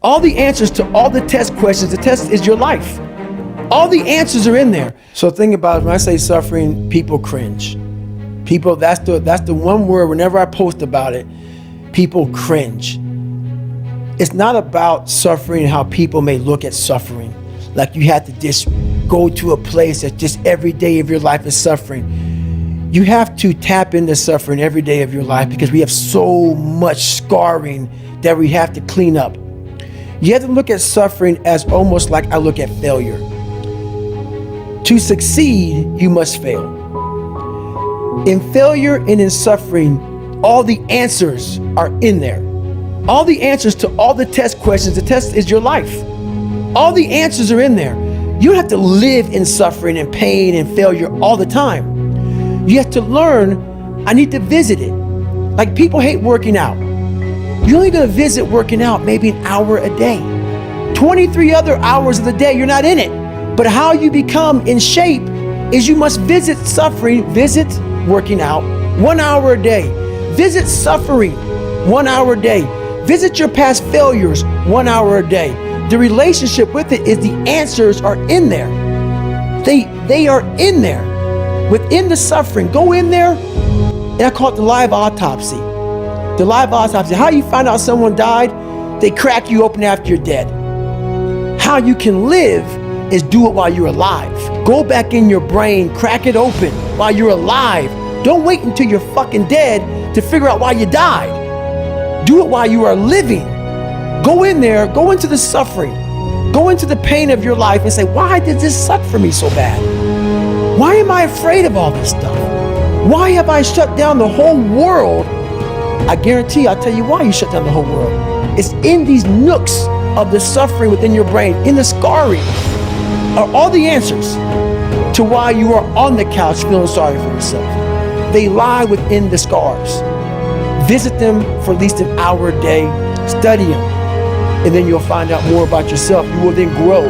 All the answers to all the test questions. The test is your life. All the answers are in there. So think about it, when I say suffering, people cringe. People, that's the one word, whenever I post about it, people cringe. It's not about suffering and how people may look at suffering. Like you have to just go to a place that just every day of your life is suffering. You have to tap into suffering every day of your life because we have so much scarring that we have to clean up. You have to look at suffering as almost like I look at failure. To succeed, you must fail. In failure and in suffering, all the answers are in there. All the answers to all the test questions. The test is your life. All the answers are in there. You don't have to live in suffering and pain and failure all the time. You have to learn, I need to visit it. Like people hate working out. You're only gonna visit working out maybe an hour a day. 23 other hours of the day, you're not in it. But how you become in shape is you must visit suffering, visit working out 1 hour a day. Visit suffering 1 hour a day. Visit your past failures 1 hour a day. The relationship with it is the answers are in there. They are in there. Within the suffering, go in there, and I call it the live autopsy. The live autopsy. How you find out someone died? They crack you open after you're dead. How you can live is do it while you're alive. Go back in your brain, crack it open while you're alive. Don't wait until you're fucking dead to figure out why you died. Do it while you are living. Go in there, go into the suffering, go into the pain of your life and say, why did this suck for me so bad? Why am I afraid of all this stuff? Why have I shut down the whole world? I guarantee I'll tell you why you shut down the whole world. It's in these nooks of the suffering within your brain, in the scarring, are all the answers to why you are on the couch feeling sorry for yourself. They lie within the scars. Visit them for at least an hour a day, study them, and then you'll find out more about yourself. You will then grow.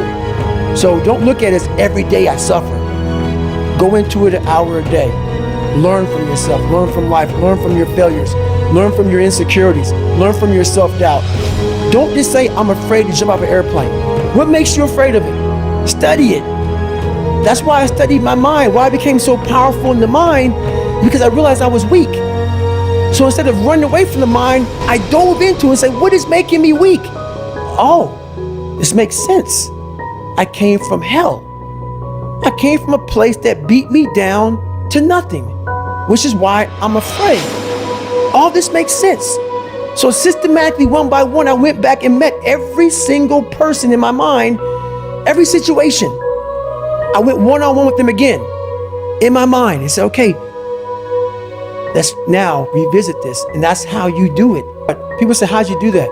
So don't look at it as every day I suffer. Go into it an hour a day. Learn from yourself, learn from life, learn from your failures, learn from your insecurities, learn from your self-doubt. Don't just say, I'm afraid to jump off an airplane. What makes you afraid of it? Study it. That's why I studied my mind, why I became so powerful in the mind, because I realized I was weak. So instead of running away from the mind, I dove into it and said, what is making me weak? Oh, this makes sense. I came from hell. I came from a place that beat me down to nothing, which is why I'm afraid. All this makes sense. So systematically, one by one, I went back and met every single person in my mind, every situation. I went one-on-one with them again in my mind and said, okay, let's now revisit this. And that's how you do it. But people say, how'd you do that?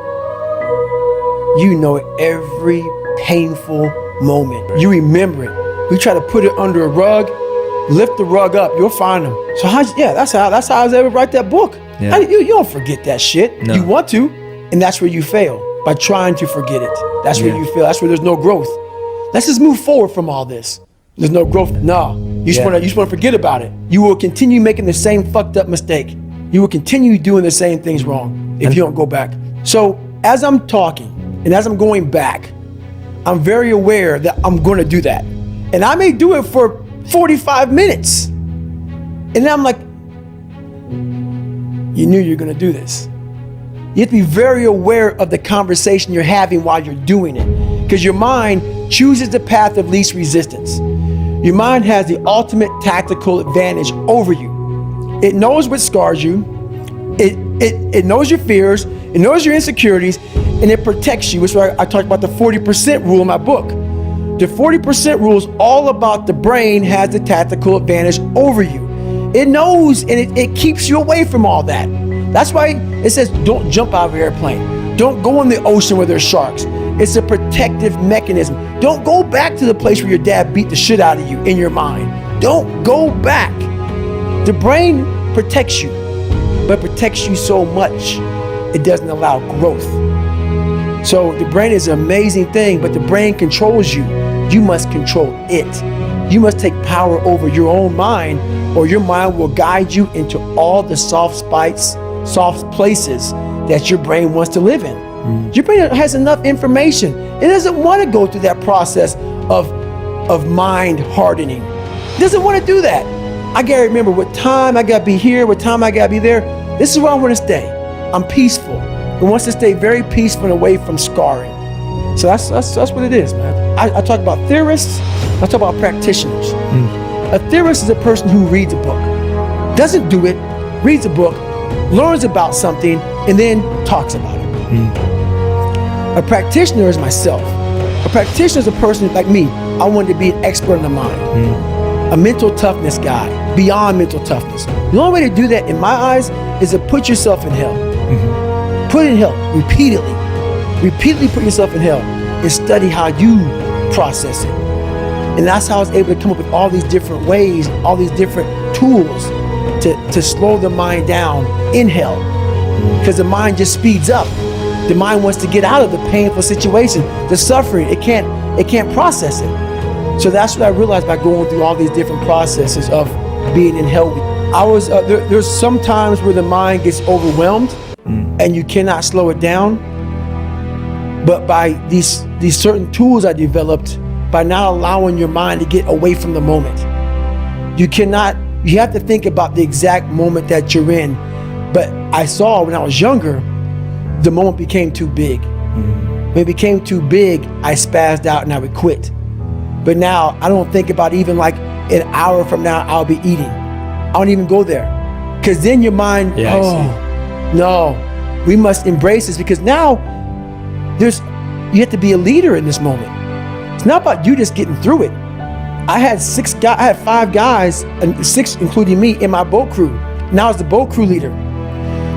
You know every painful moment. You remember it. We try to put it under a rug, lift the rug up, you'll find them. So that's how I was able to write that book. Yeah. You don't forget that shit. No. You want to, and that's where you fail, by trying to forget it. That's where you fail. That's where there's no growth. Let's just move forward from all this. There's no growth. No, you just want to forget about it. You will continue making the same fucked up mistake. You will continue doing the same things wrong if you don't go back. So as I'm talking and as I'm going back, I'm very aware that I'm going to do that. And I may do it for 45 minutes. And then I'm like, you knew you were going to do this. You have to be very aware of the conversation you're having while you're doing it, because your mind chooses the path of least resistance. Your mind has the ultimate tactical advantage over you. It knows what scars you. It knows your fears. It knows your insecurities, and it protects you. Which is why I talked about the 40% rule in my book. The 40% rule is all about the brain has the tactical advantage over you. It knows, and it keeps you away from all that. That's why it says don't jump out of an airplane. Don't go in the ocean where there's sharks. It's a protective mechanism. Don't go back to the place where your dad beat the shit out of you in your mind. Don't go back. The brain protects you, but protects you so much, it doesn't allow growth. So the brain is an amazing thing, but the brain controls you. You must control it. You must take power over your own mind, or your mind will guide you into all the soft spots, soft places that your brain wants to live in. Your brain has enough information. It doesn't want to go through that process of mind hardening. It doesn't want to do that. I gotta remember what time I gotta be here, what time I gotta be there. This is where I want to stay. I'm peaceful. It wants to stay very peaceful and away from scarring. So that's what it is, man. I talk about theorists, I talk about practitioners. A theorist is a person who reads a book, doesn't do it, reads a book, learns about something, and then talks about it. A practitioner is myself. A practitioner is a person like me. I wanted to be an expert in the mind, a mental toughness guy, beyond mental toughness. The only way to do that, in my eyes, is to put yourself in hell. Put it in hell repeatedly. Repeatedly put yourself in hell and study how you process it. And that's how I was able to come up with all these different ways, all these different tools to slow the mind down in hell. Because the mind just speeds up. The mind wants to get out of the painful situation, the suffering. It can't process it. So that's what I realized by going through all these different processes of being in hell. There's some times where the mind gets overwhelmed and you cannot slow it down. But by these certain tools I developed, by not allowing your mind to get away from the moment. You have to think about the exact moment that you're in. But I saw when I was younger, the moment became too big. When it became too big, I spazzed out and I would quit. But now I don't think about even like an hour from now I'll be eating. I don't even go there. Because then your mind, no, we must embrace this, because now you have to be a leader in this moment. It's not about you just getting through it. I had 5 guys, and 6 including me, in my boat crew. Now I was the boat crew leader.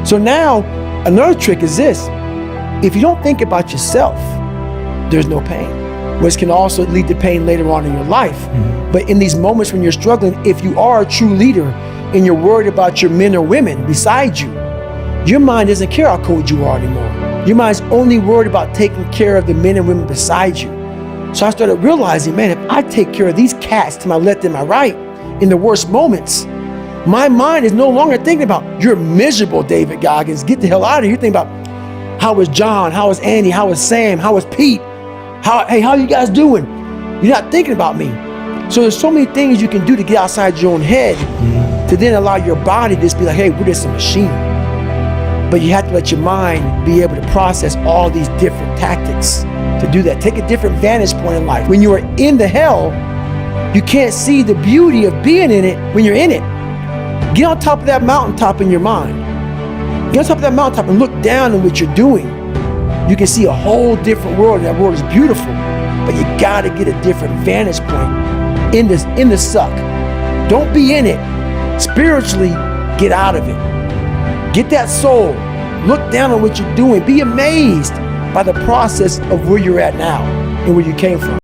So now another trick is this: if you don't think about yourself, there's no pain, which can also lead to pain later on in your life. But in these moments when you're struggling, if you are a true leader and you're worried about your men or women beside you, your mind doesn't care how cold you are anymore. Your mind's only worried about taking care of the men and women beside you. So I started realizing, man, if I take care of these cats to my left and my right in the worst moments, my mind is no longer thinking about, you're miserable, David Goggins, get the hell out of here. You're thinking about, how was John? How was Andy? How was Sam? How was Pete? Hey, how you guys doing? You're not thinking about me. So there's so many things you can do to get outside your own head to then allow your body to just be like, hey, we're just a machine. But you have to let your mind be able to process all these different tactics to do that. Take a different vantage point in life. When you are in the hell, you can't see the beauty of being in it when you're in it. Get on top of that mountaintop in your mind. Get on top of that mountaintop and look down on what you're doing. You can see a whole different world, and that world is beautiful. But you gotta get a different vantage point in the suck. Don't be in it. Spiritually, get out of it. Get that soul. Look down on what you're doing. Be amazed by the process of where you're at now and where you came from.